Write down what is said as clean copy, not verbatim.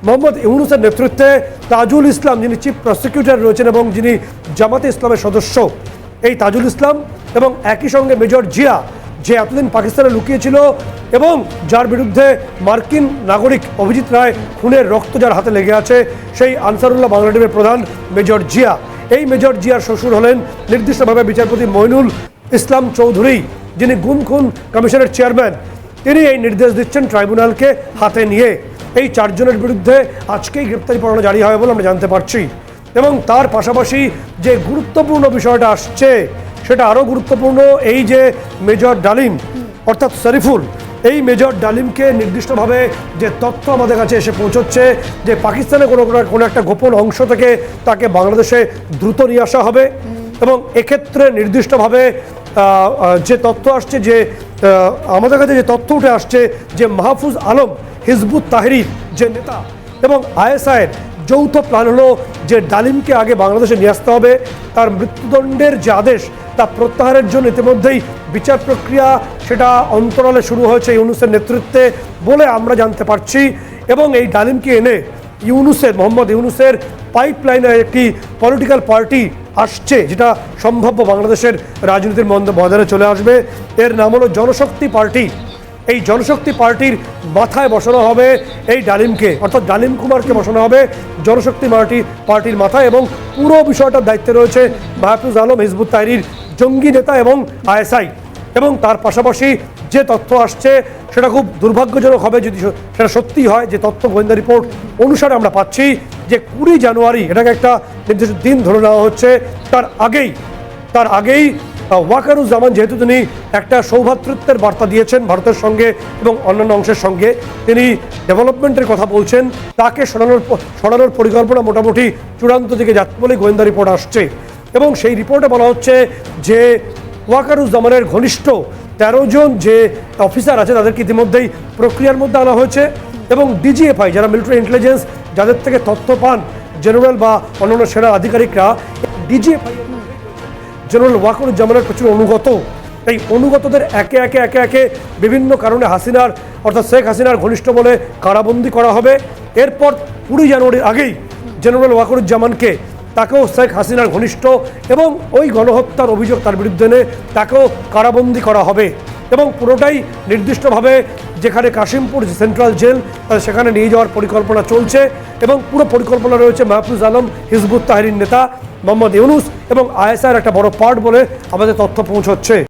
মোহাম্মদ ইউনুসের নেতৃত্বে তাজুল ইসলাম, যিনি চিফ প্রসিকিউটর রয়েছেন এবং যিনি জামাতে ইসলামের সদস্য, এই তাজুল ইসলাম এবং একই সঙ্গে মেজর জিয়া, যে এতদিন পাকিস্তানে লুকিয়েছিল এবং যার বিরুদ্ধে মার্কিন নাগরিক অভিজিৎ রায় খুনের রক্ত যার হাতে লেগে আছে, সেই আনসারুল্লাহ বাংলা টিমের প্রধান মেজর জিয়া। এই মেজর জিয়ার শ্বশুর হলেন নির্দিষ্টভাবে বিচারপতি মইনুল ইসলাম চৌধুরী, যিনি গুম খুন কমিশনের চেয়ারম্যান। তিনি এই নির্দেশ দিচ্ছেন ট্রাইব্যুনালকে হাতে নিয়ে। এই চারজনের বিরুদ্ধে আজকেই গ্রেপ্তারি পরোয়ানা জারি হবে বলে আমরা জানতে পারছি। এবং তার পাশাপাশি যে গুরুত্বপূর্ণ বিষয়টা আসছে সেটা আরও গুরুত্বপূর্ণ, এই যে মেজর ডালিম অর্থাৎ শরীফুল, এই মেজর ডালিমকে নির্দিষ্টভাবে যে তথ্য আমাদের কাছে এসে পৌঁছচ্ছে যে পাকিস্তানে কোনো একটা গোপন অংশ থেকে তাকে বাংলাদেশে দ্রুত নিয়ে আসা হবে। এবং এক্ষেত্রে নির্দিষ্টভাবে যে তথ্য আসছে, যে আমাদের কাছে যে তথ্য উঠে আসছে, যে মাহফুজ আলম হিজবুত তাহরির যে নেতা এবং আইএসআইয়ের যৌথ প্ল্যান হলো যে ডালিমকে আগে বাংলাদেশে নিয়ে আসতে হবে। তার মৃত্যুদণ্ডের যে আদেশ তা প্রত্যাহারের জন্য ইতিমধ্যেই বিচার প্রক্রিয়া সেটা অন্তরালে শুরু হয়েছে ইউনুসের নেতৃত্বে বলে আমরা জানতে পারছি। এবং এই ডালিমকে এনে মোহাম্মদ ইউনুসের পাইপলাইনে একটি পলিটিক্যাল পার্টি আসছে, যেটা সম্ভাব্য বাংলাদেশের রাজনীতির ময়দানে চলে আসবে। এর নাম হলো জনশক্তি পার্টি। এই জনশক্তি পার্টির মাথায় বসানো হবে এই ডালিমকে, অর্থাৎ ডালিম কুমারকে বসানো হবে জনশক্তি পার্টির মাথায়। এবং পুরো বিষয়টার দায়িত্বে রয়েছে মাহফুজ আলম, হিজবুত তাহরির জঙ্গি নেতা এবং আইএসআই। এবং তার পাশাপাশি যে তথ্য আসছে সেটা খুব দুর্ভাগ্যজনক হবে যদি সেটা সত্যি হয়। যে তথ্য গোয়েন্দা রিপোর্ট অনুসারে আমরা পাচ্ছি যে 20 জানুয়ারি এটাকে একটা নির্দিষ্ট দিন ধরে নেওয়া হচ্ছে। তার আগেই ওয়াকারুজ্জামান, যেহেতু তিনি একটা সৌভ্রাতৃত্বের বার্তা দিয়েছেন ভারতের সঙ্গে এবং অন্যান্য অংশের সঙ্গে, তিনি ডেভেলপমেন্টের কথা বলছেন, তাকে সরানোর পরিকল্পনা মোটামুটি চূড়ান্ত দিকে যাচ্ছে বলে গোয়েন্দা রিপোর্ট আসছে। এবং সেই রিপোর্টে বলা হচ্ছে যে ওয়াকারুজ্জামানের ঘনিষ্ঠ 13 জন যে অফিসার আছে তাদেরকে ইতিমধ্যেই প্রক্রিয়ার মধ্যে আনা হয়েছে। এবং ডিজিএফআই, যারা মিলিটারি ইন্টেলিজেন্স, যাদের থেকে তথ্য পান জেনারেল বা অন্যান্য সেনা আধিকারিকরা, ডিজিএফআই জেনারেল ওয়াকারুজ্জামানের প্রচুর অনুগত। এই অনুগতদের একে একে বিভিন্ন কারণে অর্থাৎ শেখ হাসিনার ঘনিষ্ঠ বলে কারাবন্দি করা হবে। এরপর 20 জানুয়ারির আগেই জেনারেল ওয়াকারুজ্জামানকে, তাকেও শেখ হাসিনার ঘনিষ্ঠ এবং ওই গণহত্যার অভিযোগ তার বিরুদ্ধে এনে তাকেও কারাবন্দি করা হবে। এবং পুরোটাই নির্দিষ্টভাবে যেখানে কাশিমপুর সেন্ট্রাল জেল, সেখানে নিয়ে যাওয়ার পরিকল্পনা চলছে। এবং পুরো পরিকল্পনা রয়েছে মাহফুজ আলম, হিজবুত তাহরির নেতা মোহাম্মদ ইউনুস এবং আইএসআইয়ের একটা বড় পার্ট বলে আমাদের তথ্য পৌঁছচ্ছে।